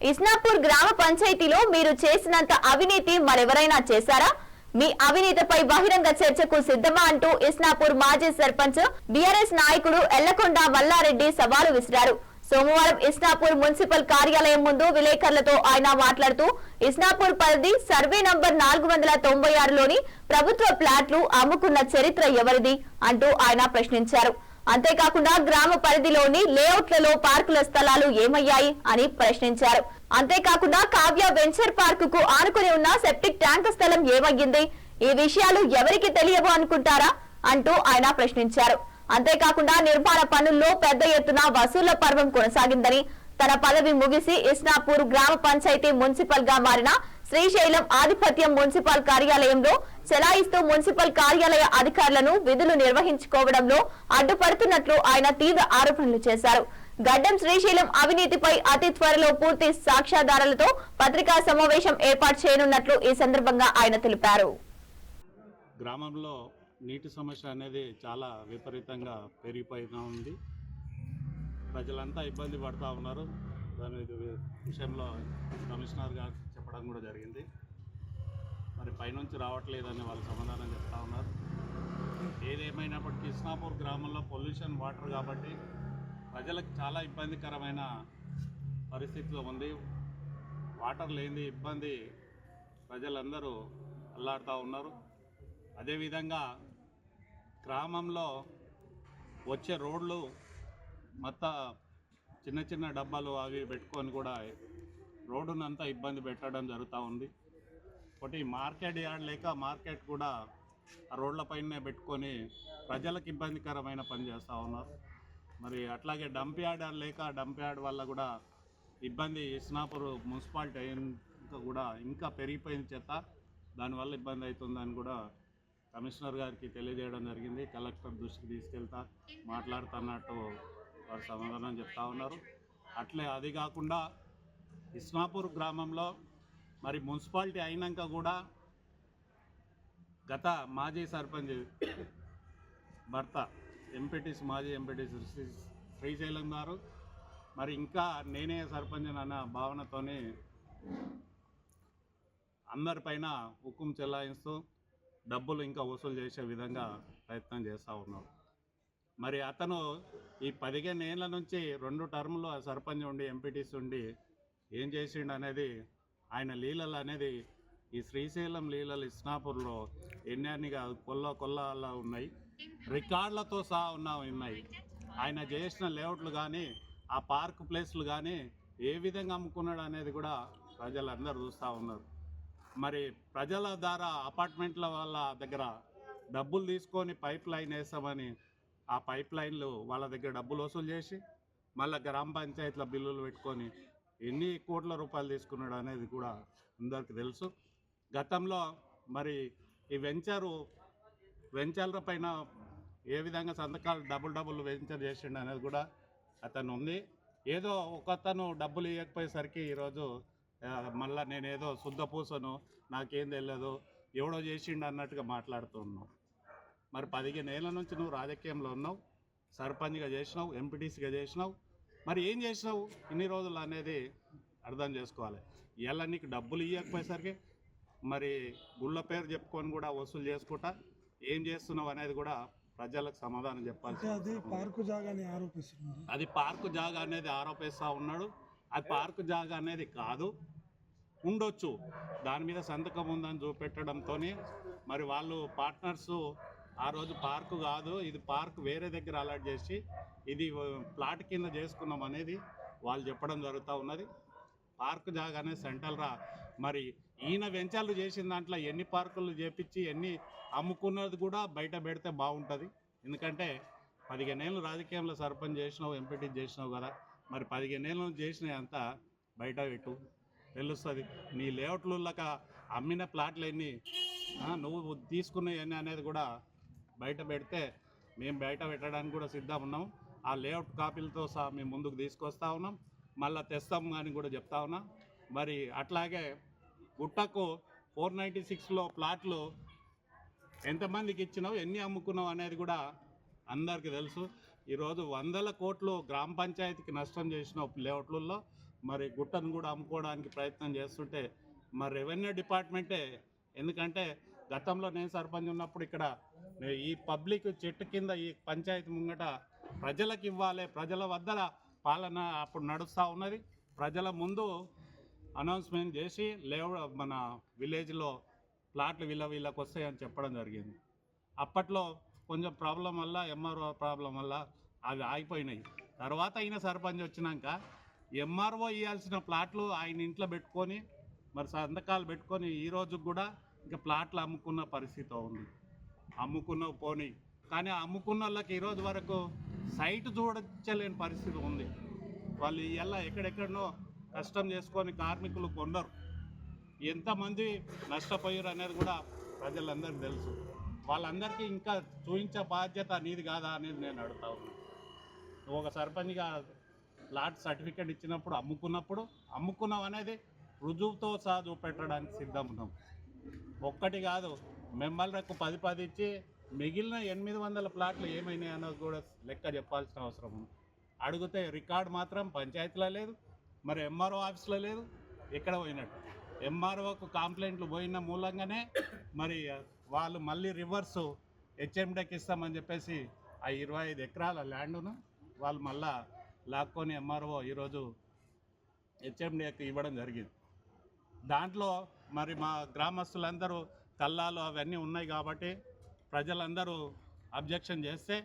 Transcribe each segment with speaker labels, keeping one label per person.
Speaker 1: ఇస్నాపూర్ గ్రామ పంచాయతీలో మీరు చేసినంత అవినీతి మరెవరైనా చేశారా? మీ అవినీతిపై బహిరంగ చర్చకు సిద్ధమా అంటూ ఇస్నాపూర్ మాజీ సర్పంచ్ బీఆర్ఎస్ నాయకుడు ఎల్లకొండ మల్లారెడ్డి సవాలు విసిరారు. సోమవారం ఇస్నాపూర్ మున్సిపల్ కార్యాలయం ముందు విలేకరులతో ఆయన మాట్లాడుతూ ఇస్నాపూర్ పరిధి సర్వే నంబర్ 496లోని ప్రభుత్వ ప్లాట్లు అమ్ముకున్న చరిత్ర ఎవరిది అంటూ ఆయన ప్రశ్నించారు. అంతేకాకుండా గ్రామ పరిధిలోని లేఅవుట్లలో పార్కుల స్థలాలు ఏమయ్యాయి అని ప్రశ్నించారు. అంతేకాకుండా కావ్య వెంచర్ పార్కుకు ఆనుకుని ఉన్న సెప్టిక్ ట్యాంక్ స్థలం ఏమయ్యింది, ఈ విషయాలు ఎవరికి తెలియవు అనుకుంటారా అంటూ ఆయన ప్రశ్నించారు. అంతేకాకుండా నిర్మాణ పనుల్లో పెద్ద ఎత్తున వసూళ్ల పర్వం కొనసాగిందని, తన పదవి ముగిసి ఇస్నాపూర్ గ్రామ పంచాయతీ మున్సిపల్ గా మారిన శ్రీశైలం ఆధిపత్యం మున్సిపల్ కార్యాలయంలో చెలాయిస్తూ మున్సిపల్ కార్యాలయ అధికారులను విధులు నిర్వహించుకోవడంలో అడ్డుపడుతున్నట్లు ఆయన తీవ్ర ఆరోపణలు చేశారు. గడ్డం శ్రీశైలం అవినీతిపై అతి త్వరలో పూర్తి సాక్ష్యాధారాలతో పత్రికా సమావేశం ఏర్పాటు చేయనున్నట్లు ఈ సందర్భంగా ఆయన తెలిపారు.
Speaker 2: గ్రామంలో నీటి సమస్య అనేది చాలా విపరీతంగా పెరిగిపోయినా ఉంది. ప్రజలంతా ఇబ్బంది పడుతూ ఉన్నారు. దాని విషయంలో కమిషనర్ గారు చెప్పడం కూడా జరిగింది. మరి పైనుంచి రావట్లేదని వాళ్ళు సమాధానం చెప్తా ఉన్నారు. ఏదేమైనప్పటికీ ఇస్నాపూర్ గ్రామంలో పొల్యూషన్ వాటర్ కాబట్టి ప్రజలకు చాలా ఇబ్బందికరమైన పరిస్థితిలో ఉంది. వాటర్ లేని ఇబ్బంది ప్రజలందరూ అల్లాడుతూ ఉన్నారు. అదేవిధంగా గ్రామంలో వచ్చే రోడ్లు మొత్తం చిన్న చిన్న డబ్బాలు అవి పెట్టుకొని కూడా రోడ్డునంతా ఇబ్బంది పెట్టడం జరుగుతూ ఉంది. ఒకటి మార్కెట్ యార్డ్ లేక మార్కెట్ కూడా ఆ రోడ్లపైనే పెట్టుకొని ప్రజలకు ఇబ్బందికరమైన పని చేస్తూ ఉన్నారు. మరి అట్లాగే డంప్ యార్డ్ లేక డంప్ యార్డ్ వల్ల కూడా ఇబ్బంది ఇస్నాపూర్ మున్సిపాలిటీ ఇంకా పెరిగిపోయిన చెత్త దానివల్ల ఇబ్బంది అవుతుందని కూడా కమిషనర్ గారికి తెలియజేయడం జరిగింది. కలెక్టర్ దృష్టికి తీసుకెళ్తా మాట్లాడుతున్నట్టు వారు సమాధానం చెప్తా ఉన్నారు. అట్లే అది కాకుండా ఇస్నాపూర్ గ్రామంలో మరి మున్సిపాలిటీ అయినాక కూడా గత మాజీ సర్పంచ్ భర్త మాజీ ఎంపీటీసీ శ్రీశైలం గారు మరి ఇంకా నేనే సర్పంచ్ అన్న భావనతోనే అందరిపైన హుకుం చెలాయిస్తూ డబ్బులు ఇంకా వసూలు చేసే విధంగా ప్రయత్నం చేస్తూ ఉన్నారు. మరి అతను ఈ 15 ఏళ్ళ నుంచి 2 టర్ములు సర్పంచ్ ఉండి ఎంపీటీసీ ఉండి ఏం చేసిండు అనేది ఆయన లీలలు అనేది ఈ శ్రీశైలం లీలలు ఇస్నాపూర్లో ఎన్ని కాదు కొల్ల ఉన్నాయి, రికార్డులతో సహా ఉన్నాయి. ఆయన చేసిన లేఅవుట్లు కానీ ఆ పార్క్ ప్లేస్లు కానీ ఏ విధంగా అమ్ముకున్నాడు అనేది కూడా ప్రజలందరూ చూస్తూ ఉన్నారు. మరి ప్రజల ద్వారా అపార్ట్మెంట్ల వాళ్ళ దగ్గర డబ్బులు తీసుకొని పైప్ లైన్ వేస్తామని ఆ పైప్ లైన్లు వాళ్ళ దగ్గర డబ్బులు వసూలు చేసి మళ్ళీ గ్రామ పంచాయతీల బిల్లులు పెట్టుకొని ఎన్ని కోట్ల రూపాయలు తీసుకున్నాడు అనేది కూడా అందరికీ తెలుసు. గతంలో మరి ఈ వెంచర్ల పైన ఏ విధంగా సంతకాలు డబుల్ వెంచర్ చేసిండు అనేది కూడా అతను ఉంది. ఏదో ఒకతను డబ్బులు ఇవ్వకపోయేసరికి ఈరోజు మళ్ళీ నేనేదో శుద్ధ పూసను నాకేం తెలియదు ఎవడో చేసిండు అన్నట్టుగా మాట్లాడుతూ ఉన్నావు. మరి 15 ఏళ్ళ నుంచి నువ్వు రాజకీయంలో ఉన్నావు, సర్పంచ్గా చేసినావు, ఎంపీటీసీగా చేసినావు, మరి ఏం చేసినావు ఇన్ని రోజులు అనేది అర్థం చేసుకోవాలి. ఇలా నీకు డబ్బులు ఇవ్వకపోయేసరికి మరి గుళ్ళ పేరు చెప్పుకొని కూడా వసూలు చేసుకుంటా ఏం చేస్తున్నావు అనేది కూడా ప్రజలకు సమాధానం చెప్పాలి.
Speaker 3: అది పార్కు
Speaker 2: జాగా అనేది ఆరోపిస్తూ ఉన్నాడు. అది పార్కు జాగా అనేది కాదు, ఉండొచ్చు, దాని మీద సంతకం ఉందని చూపెట్టడంతో మరి వాళ్ళు పార్ట్నర్సు ఆ రోజు పార్కు కాదు ఇది పార్క్ వేరే దగ్గర అలాట్ చేసి ఇది ప్లాట్ కింద చేసుకున్నాం అనేది వాళ్ళు చెప్పడం జరుగుతూ ఉన్నది. పార్కు జాగా అనేది సెంట్రల్ మరి ఈయన వెంచర్లు చేసిన దాంట్లో ఎన్ని పార్కులు చేపించి ఎన్ని అమ్ముకున్నది కూడా బయట పెడితే బాగుంటుంది. ఎందుకంటే 15 ఏళ్ళు రాజకీయంలో సర్పంచ్ చేసినావు, ఎంపీటీ చేసినావు కదా, మరి 15 ఏళ్ళు చేసినవి అంతా బయట పెట్టు తెలుస్తుంది. నీ లేఅవుట్లక అమ్మిన ప్లాట్లు ఎన్ని, నువ్వు తీసుకున్నవి ఎన్ని అనేది కూడా బయట పెడితే మేము బయట పెట్టడానికి కూడా సిద్ధం ఉన్నాం. ఆ లేఅవుట్ కాపీలతో సహా మేము ముందుకు తీసుకొస్తా ఉన్నాం, మళ్ళీ తెస్తాం అని కూడా చెప్తా ఉన్నాం. మరి అట్లాగే గుట్టకు 496లో ప్లాట్లు ఎంతమందికి ఇచ్చినావు, ఎన్ని అమ్ముకున్నావు అనేది కూడా అందరికీ తెలుసు. ఈరోజు 100 కోట్లు గ్రామ పంచాయతీకి నష్టం చేసిన లేఅవుట్లలో మరి గుట్టను కూడా అమ్ముకోవడానికి ప్రయత్నం చేస్తుంటే మరి రెవెన్యూ డిపార్ట్మెంటే, ఎందుకంటే గతంలో నేను సర్పంచ్ ఉన్నప్పుడు ఇక్కడ ఈ పబ్లిక్ చెట్టు కింద ఈ పంచాయతీ ముంగట ప్రజలకు ఇవ్వాలి, ప్రజల వద్ద పాలన అప్పుడు నడుస్తూ ఉన్నది. ప్రజల ముందు అనౌన్స్మెంట్ చేసి మన విలేజ్లో ప్లాట్లు వీళ్ళకి వస్తాయని చెప్పడం జరిగింది. అప్పట్లో కొంచెం ప్రాబ్లం వల్ల, ఎంఆర్ఓ ప్రాబ్లం వల్ల అవి ఆగిపోయినాయి. తర్వాత అయిన సర్పంచ్ వచ్చినాక ఎంఆర్ఓ ఇవ్వాల్సిన ప్లాట్లు ఆయన ఇంట్లో పెట్టుకొని మరి సంతకాలు పెట్టుకొని ఈ రోజు కూడా ఇంకా ప్లాట్లు అమ్ముకున్న పరిస్థితి ఉంది. అమ్ముకున్న పోనీ, కానీ అమ్ముకున్న వాళ్ళకి ఈరోజు వరకు సైట్ చూడలేని పరిస్థితి ఉంది. వాళ్ళు ఇలా ఎక్కడెక్కడనో కష్టం చేసుకొని కార్మికులు కొన్నారు. ఎంతమంది నష్టపోయారు అనేది కూడా ప్రజలందరికీ తెలుసు. వాళ్ళందరికీ ఇంకా చూపించే బాధ్యత నీది కాదా అనేది నేను అడుగుతా ఉన్నాను. నువ్వు ఒక సర్పంచ్గా ప్లాట్ సర్టిఫికేట్ ఇచ్చినప్పుడు అమ్ముకున్నావు అనేది రుజువుతో సహా చూపెట్టడానికి సిద్ధం ఉన్నాం. ఒక్కటి కాదు, మెంబర్లకు 10 ఇచ్చి మిగిలిన 800 ప్లాట్లు ఏమైనాయి అన్నది కూడా లెక్క చెప్పాల్సిన అవసరం ఉంది. అడిగితే రికార్డు మాత్రం పంచాయతీలో లేదు, మరి ఎంఆర్ఓ ఆఫీస్లో లేదు. ఎక్కడ పోయినట్టు ఎంఆర్ఓకు కంప్లైంట్లు పోయిన మూలంగానే మరి వాళ్ళు మళ్ళీ రివర్సు హెచ్ఎండీకి ఇస్తామని చెప్పేసి ఆ 25 ఎకరాల ల్యాండ్ను వాళ్ళు మళ్ళా లాక్కొని ఎంఆర్ఓ ఈరోజు హెచ్ఎండీకి ఇవ్వడం జరిగింది. దాంట్లో మరి మా గ్రామస్తులందరూ కల్లాలు అవన్నీ ఉన్నాయి కాబట్టి ప్రజలందరూ అబ్జెక్షన్ చేస్తే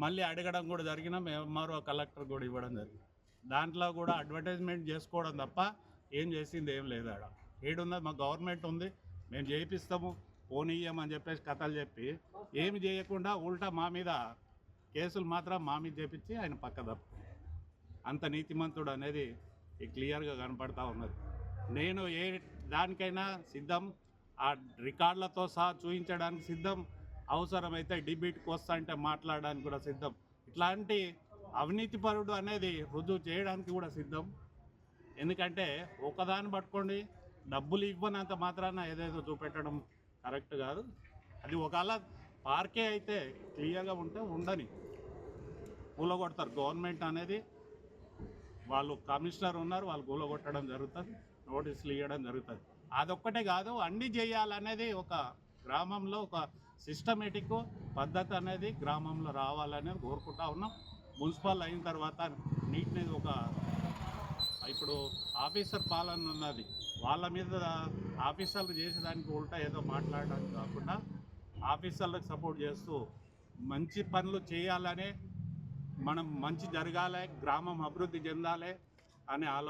Speaker 2: మళ్ళీ అడగడం కూడా జరిగిన ఎంఆర్ఓ కలెక్టర్ కూడా ఇవ్వడం జరిగింది. దాంట్లో కూడా అడ్వర్టైజ్మెంట్ చేసుకోవడం తప్ప ఏం చేసింది ఏం లేదు. ఆడ ఏడున్నది మా గవర్నమెంట్ ఉంది, మేము చేయిస్తాము, పోనీయమని చెప్పేసి కథలు చెప్పి ఏమి చేయకుండా ఉల్టా మా మీద కేసులు మాత్రం మా మీద చేపించి ఆయన పక్క తప్పు. అంత నీతిమంతుడు అనేది క్లియర్గా కనపడతా ఉన్నది. నేను ఏ దానికైనా సిద్ధం, ఆ రికార్డులతో సహా చూపించడానికి సిద్ధం, అవసరమైతే డిబేట్కి వస్తా అంటే మాట్లాడడానికి కూడా సిద్ధం. ఇట్లాంటి అవినీతిపరుడు అనేది రుజువు చేయడానికి కూడా సిద్ధం. ఎందుకంటే ఒకదాన్ని పట్టుకోండి, డబ్బులు ఇవ్వనంత మాత్రాన ఏదేదో చూపెట్టడం కరెక్ట్ కాదు. అది ఒకవేళ పార్కే అయితే క్లియర్గా ఉంటే ఉండని కూలగొడతారు. గవర్నమెంట్ అనేది వాళ్ళు కమిషనర్ ఉన్నారు, వాళ్ళు కూలగొట్టడం జరుగుతుంది, నోటీసులు ఇవ్వడం జరుగుతుంది. అదొక్కటే కాదు, అన్నీ చేయాలనేది ఒక గ్రామంలో ఒక సిస్టమేటిక్ పద్ధతి అనేది గ్రామంలో రావాలనేది కోరుకుంటా ఉన్నాం. మున్సిపల్ అయిన తర్వాత నీట్ని ఇప్పుడు ఆఫీసర్ పాలన ఉన్నది, వాళ్ళ మీద ఆఫీసర్లు చేసేదానికి ఉల్టా ఏదో మాట్లాడడానికి కాకుండా ఆఫీసర్లకు సపోర్ట్ చేస్తూ మంచి పనులు చేయాలనే, మనం మంచి జరగాలి, గ్రామం అభివృద్ధి చెందాలి అనే ఆలోచన